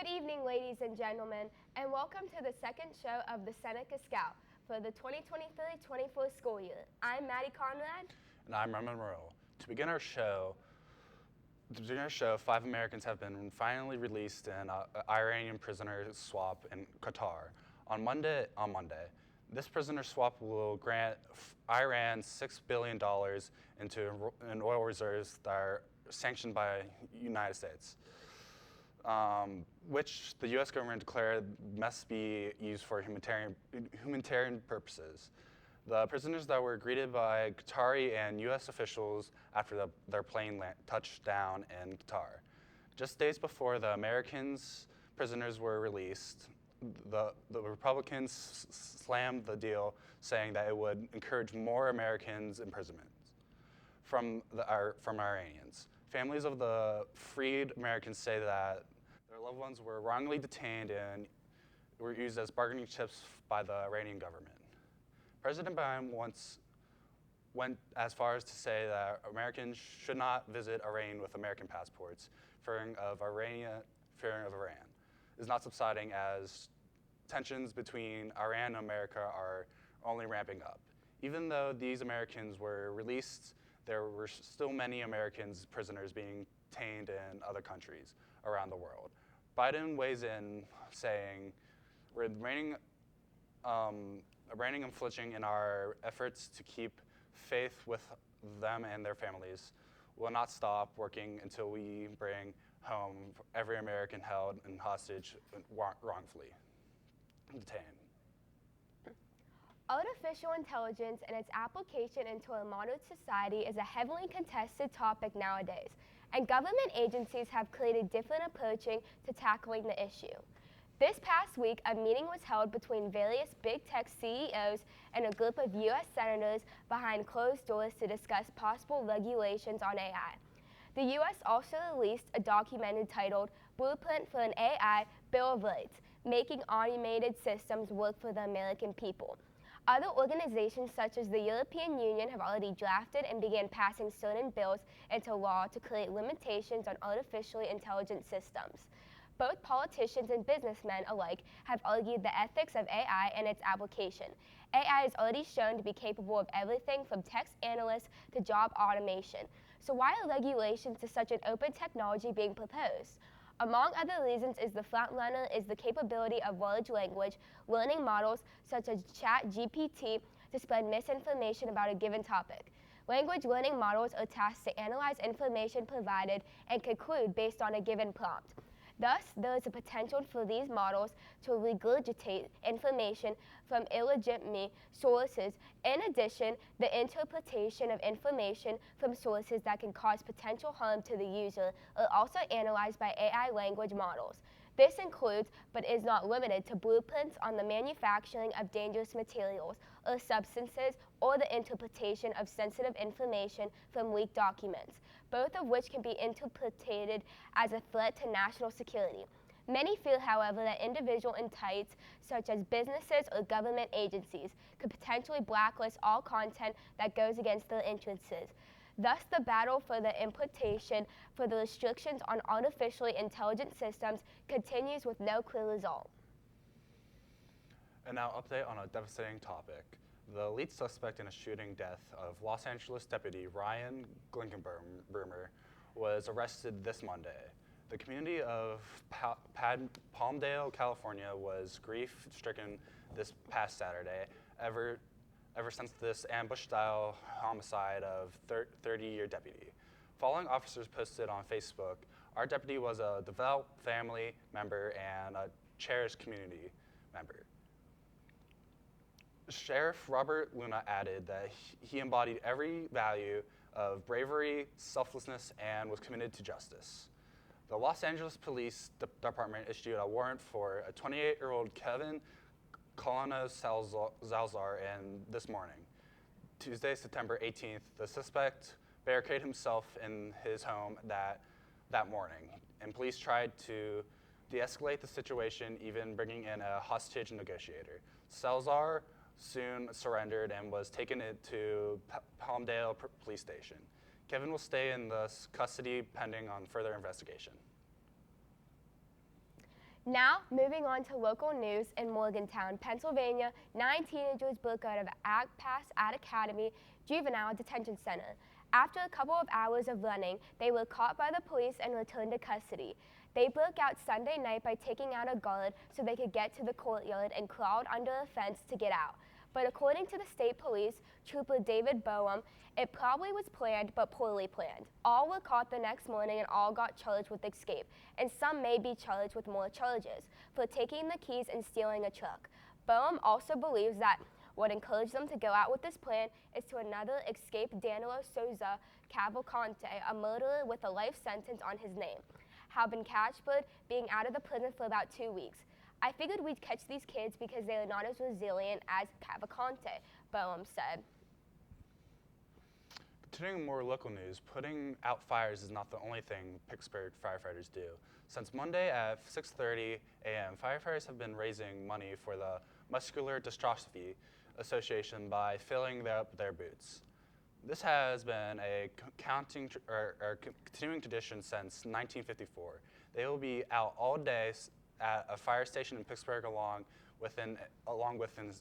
Good evening, ladies and gentlemen, and welcome to the second show of the Seneca Scout for the 2023-24 school year. I'm Maddie Conrad. And I'm Roman Morrell. To begin our show, 5 Americans have been finally released in an Iranian prisoner swap in Qatar. On Monday, this prisoner swap will grant Iran $6 billion in oil reserves that are sanctioned by the United States, which the U.S. government declared must be used for humanitarian purposes. The prisoners that were greeted by Qatari and U.S. officials after their plane touched down in Qatar. Just days before the Americans' prisoners were released, the Republicans slammed the deal, saying that it would encourage more Americans' imprisonment from Iranians. Families of the freed Americans say that their loved ones were wrongly detained and were used as bargaining chips by the Iranian government. President Biden once went as far as to say that Americans should not visit Iran with American passports, fearing of Iran is not subsiding as tensions between Iran and America are only ramping up. Even though these Americans were released, there were still many Americans prisoners being detained in other countries around the world. Biden weighs in saying, "We're remaining and flinching in our efforts to keep faith with them and their families. We'll not stop working until we bring home every American held and hostage wrongfully detained." Artificial intelligence and its application into a modern society is a heavily contested topic nowadays, and government agencies have created different approaches to tackling the issue. This past week, a meeting was held between various big tech CEOs and a group of U.S. senators behind closed doors to discuss possible regulations on AI. The U.S. also released a document titled Blueprint for an AI Bill of Rights, making automated systems work for the American people. Other organizations such as the European Union have already drafted and began passing certain bills into law to create limitations on artificially intelligent systems. Both politicians and businessmen alike have argued the ethics of AI and its application. AI is already shown to be capable of everything from text analysis to job automation. So why are regulations to such an open technology being proposed? Among other reasons is the frontrunner is the capability of large language learning models such as ChatGPT to spread misinformation about a given topic. Language learning models are tasked to analyze information provided and conclude based on a given prompt. Thus, there is a potential for these models to regurgitate information from illegitimate sources. In addition, the interpretation of information from sources that can cause potential harm to the user are also analyzed by AI language models. This includes, but is not limited to, blueprints on the manufacturing of dangerous materials or substances or the interpretation of sensitive information from leaked documents, both of which can be interpreted as a threat to national security. Many feel, however, that individual entities, such as businesses or government agencies, could potentially blacklist all content that goes against their interests. Thus, the battle for the implementation for the restrictions on artificially intelligent systems continues with no clear result. And now, update on a devastating topic. The lead suspect in a shooting death of Los Angeles deputy Ryan Glinkenberg was arrested this Monday. The community of Palmdale, California was grief-stricken this past Saturday, ever since this ambush-style homicide of 30-year deputy. Following officers posted on Facebook, our deputy was a devout family member and a cherished community member. Sheriff Robert Luna added that he embodied every value of bravery, selflessness, and was committed to justice. The Los Angeles Police Department issued a warrant for a 28-year-old Kevin Colonna Salazar this morning. Tuesday, September 18th, the suspect barricaded himself in his home that morning, and police tried to de-escalate the situation, even bringing in a hostage negotiator. Salazar soon surrendered and was taken to Palmdale Police Station. Kevin will stay in the custody pending on further investigation. Now, moving on to local news in Morgantown, Pennsylvania, 9 teenagers broke out of Pass at Academy Juvenile Detention Center. After a couple of hours of running, they were caught by the police and returned to custody. They broke out Sunday night by taking out a guard so they could get to the courtyard and crawled under a fence to get out. But according to the state police, Trooper David Boehm, it probably was planned but poorly planned. All were caught the next morning and all got charged with escape, and some may be charged with more charges for taking the keys and stealing a truck. Boehm also believes that what encouraged them to go out with this plan is to another escaped Danilo Souza Cavalcante, a murderer with a life sentence on his name, have been catched but being out of the prison for about 2 weeks. I figured we'd catch these kids because they are not as resilient as Cavalcante, Boehm said. Continuing more local news, putting out fires is not the only thing Pittsburgh firefighters do. Since Monday at 6:30 a.m., firefighters have been raising money for the Muscular Dystrophy Association by filling up their boots. This has been a continuing tradition since 1954. They will be out all day at a fire station in Pittsburgh along with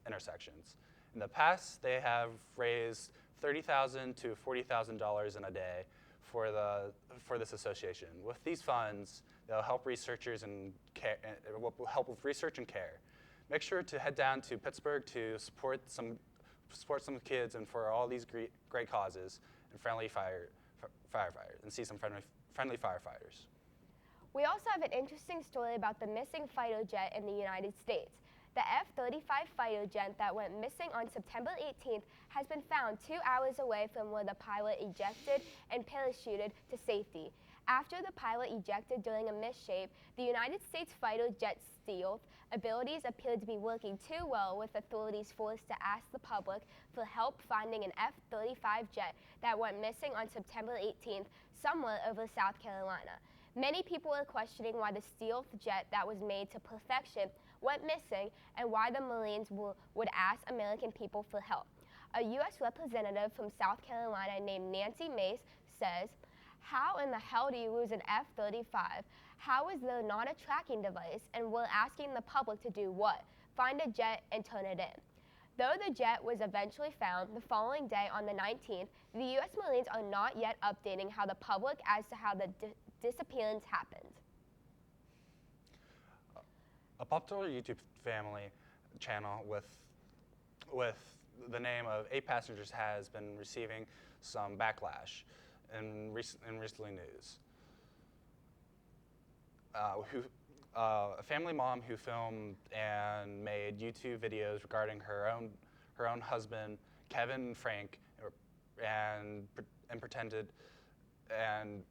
intersections. In the past, they have raised $30,000 to $40,000 in a day for this association. With these funds, they'll help researchers and help with research and care. Make sure to head down to Pittsburgh to support some kids and for all these great causes and friendly firefighters and see some friendly firefighters. We also have an interesting story about the missing fighter jet in the United States. The F-35 fighter jet that went missing on September 18th has been found 2 hours away from where the pilot ejected and parachuted to safety. After the pilot ejected during a misshape, the United States fighter jet's stealth abilities appeared to be working too well, with authorities forced to ask the public for help finding an F-35 jet that went missing on September 18th somewhere over South Carolina. Many people are questioning why the stealth jet that was made to perfection went missing and why the Marines would ask American people for help. A U.S. representative from South Carolina named Nancy Mace says, "How in the hell do you lose an F-35? How is there not a tracking device? And we're asking the public to do what? Find a jet and turn it in." Though the jet was eventually found the following day on the 19th, the U.S. Marines are not yet updating the public as to how the disappearance happened. A popular YouTube family channel with the name of 8 Passengers has been receiving some backlash in recently news. A family mom who filmed and made YouTube videos regarding her own husband, Kevin and Frank, and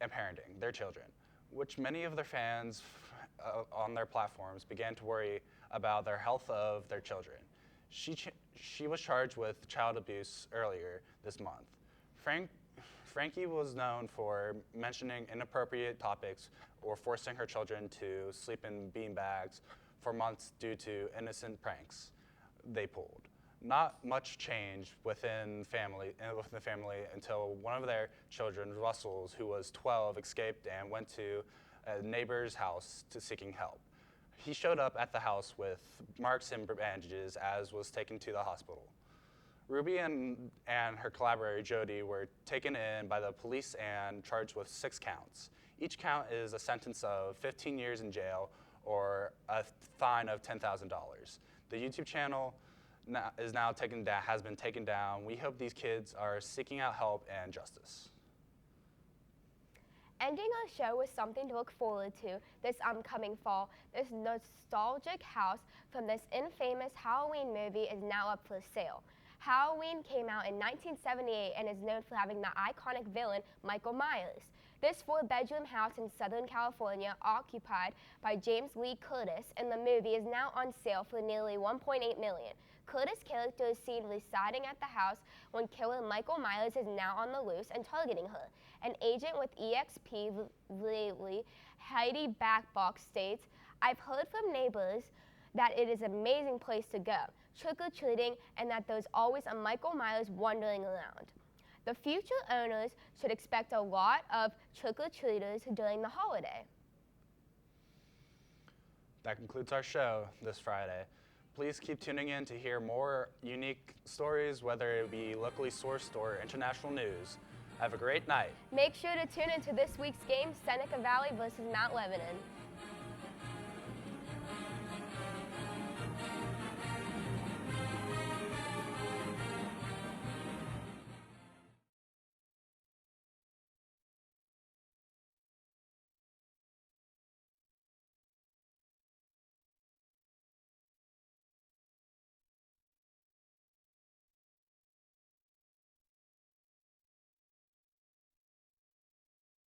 parenting their children, which many of their fans on their platforms began to worry about their health of their children. She was charged with child abuse earlier this month. Frankie was known for mentioning inappropriate topics or forcing her children to sleep in beanbags for months due to innocent pranks they pulled. Not much changed within the family until one of their children, Russell's, who was 12, escaped and went to a neighbor's house seeking help. He showed up at the house with marks and bandages, as was taken to the hospital. Ruby and her collaborator, Jody, were taken in by the police and charged with 6 counts. Each count is a sentence of 15 years in jail or a fine of $10,000. The YouTube channel has been taken down. We hope these kids are seeking out help and justice. Ending our show with something to look forward to this upcoming fall, this nostalgic house from this infamous Halloween movie is now up for sale. Halloween came out in 1978 and is known for having the iconic villain Michael Myers. This 4-bedroom house in Southern California, occupied by James Lee Curtis in the movie, is now on sale for nearly $1.8 million. Curtis' character is seen residing at the house when killer Michael Myers is now on the loose and targeting her. An agent with EXP lately, Heidi Backbox, states, "I've heard from neighbors that it is an amazing place to go, trick-or-treating, and that there's always a Michael Myers wandering around." The future owners should expect a lot of trick-or-treaters during the holiday. That concludes our show this Friday. Please keep tuning in to hear more unique stories, whether it be locally sourced or international news. Have a great night. Make sure to tune into this week's game, Seneca Valley versus Mount Lebanon.